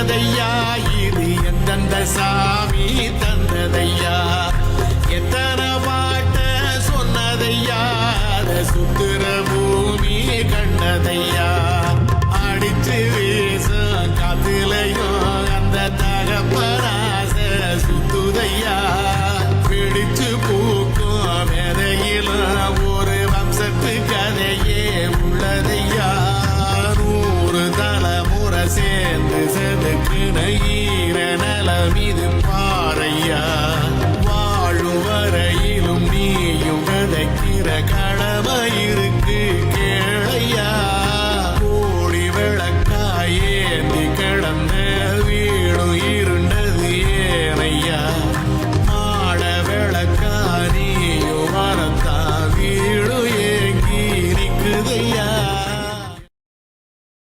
சொன்னதையா இது எந்தெந்த சாமி தந்ததையா எத்தனை பாட்ட சொன்னதையா சுத்துற பூமி கண்டதையா அடிச்சு வீசும் காத்துலையும் அந்த தகப்பராச சுத்துதையா பிடிச்சு பூக்கும் வேதையிலும் ஒரு வம்சத்து கதையே உள்ளதையா 100 தலைமுறை சேர்ந்து செதுக்குன ஈர நலம் இது பாறையா வாழும் வரையிலும் நீயும் விதைக்கிற கடமை இருக்கு கேள்